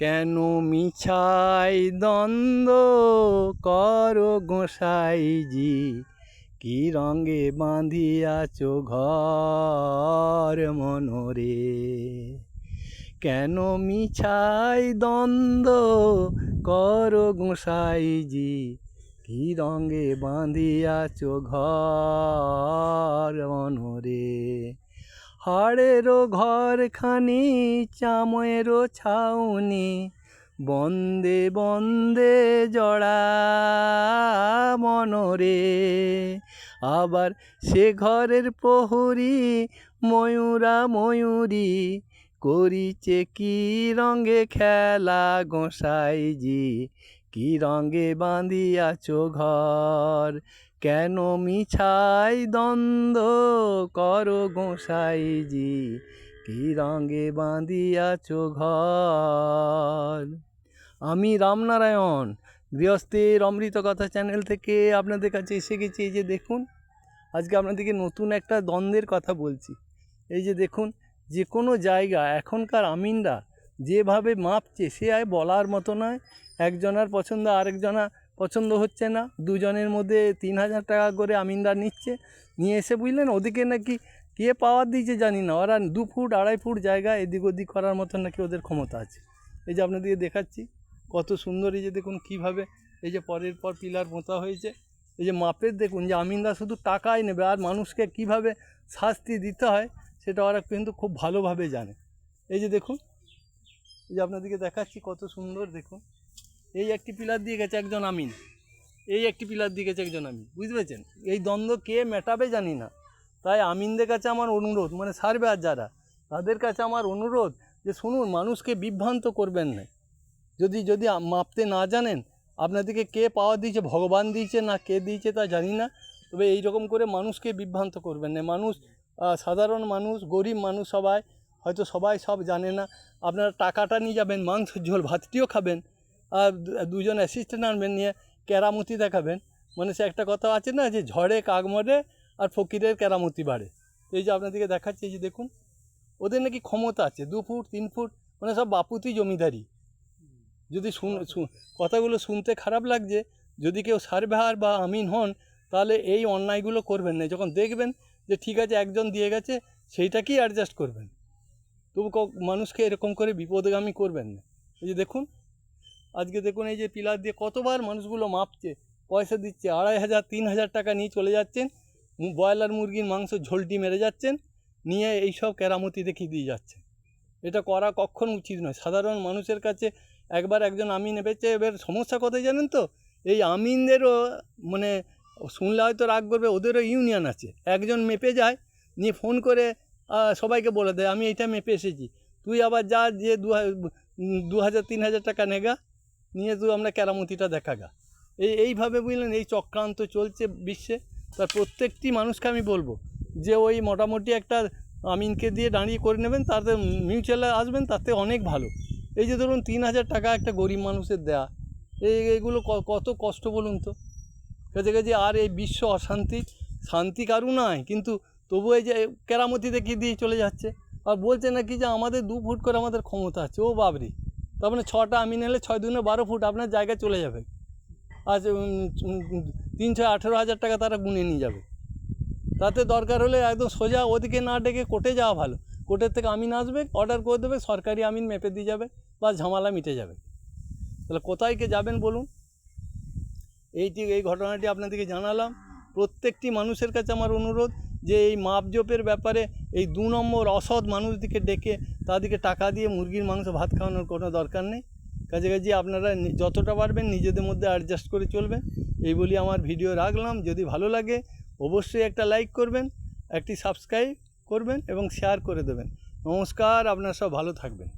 কেন মিছাই দ্বন্দ্ব করো গোসাইজি, কি রঙে বাঁধিয়াছ ঘর মনরে। কেন মিছাই দ্বন্দ্ব করো গোসাইজি, কি রঙে বাঁধিয়াছ ঘর মনরে। হাড়েরও ঘরখানি চামড়েরও ছাউনি, বন্দে বন্দে জড়া মনরে। আবার সে ঘরের প্রহরী ময়ূরা ময়ূরী, করিছে কি রঙে খেলা গোসাইজি, কি রঙে বাঁধিয়াছ ঘর। কেন মিছাই দ্বন্দ্ব করো গোসাইজি, কি রঙে বাঁধিয়াছ ঘর। আমি রামনারায়ণ গৃহস্থের অমৃত কথা চ্যানেল থেকে আপনাদের কাছে এসে গেছি। এই যে দেখুন, আজকে আপনাদেরকে নতুন একটা দ্বন্দ্বের কথা বলছি। এই যে দেখুন, যে কোনো জায়গা এখনকার আমিনরা যেভাবে মাপছে সে আর বলার মতো নয়। একজনের পছন্দ আরেকজনা পছন্দ হচ্ছে না, দুজনের মধ্যে 3000 টাকা করে আমিনদার নিচ্ছে, নিয়ে এসে বুঝলেন ওদিকে নাকি কে পাওয়ার দিয়েছে জানি না, ওরা 2 ফুট 2.5 ফুট জায়গা এদিক ওদিক করার মতো নাকি ওদের ক্ষমতা আছে। এই যে আপনাদেরকে দেখাচ্ছি কত সুন্দর। এই যে দেখুন কীভাবে এই যে পরের পর পিলার পোঁতা হয়েছে। এই যে মাপের দেখুন যে আমিনদার শুধু টাকাই নেবে, আর মানুষকে কিভাবে শাস্তি দিতে হয় সেটা ওরা কিন্তু খুব ভালোভাবে জানে। এই যে দেখুন, এই যে আপনাদেরকে দেখাচ্ছি কত সুন্দর। দেখুন এই একটি পিলার দিয়ে গেছে একজন আমিন, এই একটি পিলার দিয়ে গেছে একজন আমিন, বুঝতে পেরেছেন। এই দ্বন্দ্ব কে মেটাবে জানি না। তাই আমিনদের কাছে আমার অনুরোধ, মানে সার্ভেয়ার যারা, তাদের কাছে আমার অনুরোধ যে শুনুন, মানুষকে বিভ্রান্ত করবেন না। যদি মাপতে না জানেন, আপনাদেরকে কে পাওয়ার দিয়েছে, ভগবান দিয়েছে না কে দিয়েছে তা জানি না, তবে এই রকম করে মানুষকে বিভ্রান্ত করবেন না। মানুষ সাধারণ মানুষ, গরিব মানুষ, সবাই হয়তো সবাই সব জানে না। আপনারা টাকাটা নিয়ে যাবেন, মাংস ঝোল ভাতটিও খাবেন, আর দুজন অ্যাসিস্ট্যান্ট আনবেন, নিয়ে কেরামতি দেখাবেন। মানে সে একটা কথা আছে না, যে ঝড়ে কাক মরে আর ফকিরের কেরামতি বাড়ে। এই যে আপনাদেরকে দেখাচ্ছি, এই যে দেখুন ওদের নাকি ক্ষমতা আছে 2 ফুট 3 ফুট, মানে সব বাপুতি জমিদারি। যদি কথাগুলো শুনতে খারাপ লাগছে, যদি কেউ সার্ভেয়ার বা আমিন হন তাহলে এই অন্যায়গুলো করবেন না। যখন দেখবেন যে ঠিক আছে একজন দিয়ে গেছে সেইটাকেই অ্যাডজাস্ট করবেন, তবু মানুষকে এরকম করে বিপদগামী করবেন না। এই যে দেখুন, আজকে দেখুন এই যে পিলার দিয়ে কতবার মানুষগুলো মাপছে, পয়সা দিচ্ছে, 2500 3000 টাকা নিয়ে চলে যাচ্ছেন, ব্রয়লার মুরগির মাংস ঝোলটি মেরে যাচ্ছেন, নিয়ে এইসব কেরামতি দেখিয়ে দিয়ে যাচ্ছেন। এটা করা কখন উচিত নয়। সাধারণ মানুষের কাছে একবার একজন আমিন নেবেছে, এবার সমস্যা কোথায় জানেন তো, এই আমিনদেরও মানে শুনলে হয়তো রাগ করবে, ওদেরও ইউনিয়ন আছে। একজন মেপে যায়, নিয়ে ফোন করে সবাইকে বলে দেয় আমি এইটা মেপে এসেছি, তুই আবার যা যে 2000 3000 টাকা নেগা, নিয়ে তুই আমরা কেরামতিটা দেখাগা। এইভাবে বুঝলেন এই চক্রান্ত চলছে বিশ্বে। তার প্রত্যেকটি মানুষকে আমি বলবো যে ওই মোটামুটি একটা আমিনকে দিয়ে দাঁড়িয়ে করে নেবেন, তাতে মিউচুয়ালে আসবেন, তাতে অনেক ভালো। এই যে ধরুন 3000 টাকা একটা গরিব মানুষের দেয়া, এইগুলো কত কষ্ট বলুন তো। কাছাকাছি আর এই বিশ্ব অশান্তি, শান্তি কারু নয়, কিন্তু তবু এই যে কেরামতি দেখিয়ে দিয়ে চলে যাচ্ছে, আর বলছে নাকি যে আমাদের 2 ফুট করে আমাদের ক্ষমতা আছে। ও বাবরি, তার মানে 6টা আমিন এলে 6 দুগুণে 12 ফুট আপনার জায়গায় চলে যাবে। আজ 3-18 হাজার টাকা তারা গুনে নিয়ে যাবে। তাতে দরকার হলে একদম সোজা ওদিকে না ডেকে কোর্টে যাওয়া ভালো। কোর্টের থেকে আমিন আসবে, অর্ডার করে দেবে, সরকারি আমিন মেপে দিয়ে যাবে, বা ঝামেলা মিটে যাবে। তাহলে কোথায় কে যাবেন বলুন। এই ঘটনাটি আপনাদেরকে জানালাম। প্রত্যেকটি মানুষের কাছে আমার অনুরোধ যে এই মাপজোপের ব্যাপারে এই 2 নম্বর অসৎ মানুষদিকে ডেকে তাদেরকে টাকা দিয়ে মুরগির মাংস ভাত খাওয়ানোর কোনো দরকার নেই। কাছাকাছি আপনারা যতটা পারবেন নিজেদের মধ্যে অ্যাডজাস্ট করে চলবেন। এই বলি আমার ভিডিও রাখলাম। যদি ভালো লাগে অবশ্যই একটা লাইক করবেন, একটি সাবস্ক্রাইব করবেন এবং শেয়ার করে দেবেন। নমস্কার, আপনারা সব ভালো থাকবেন।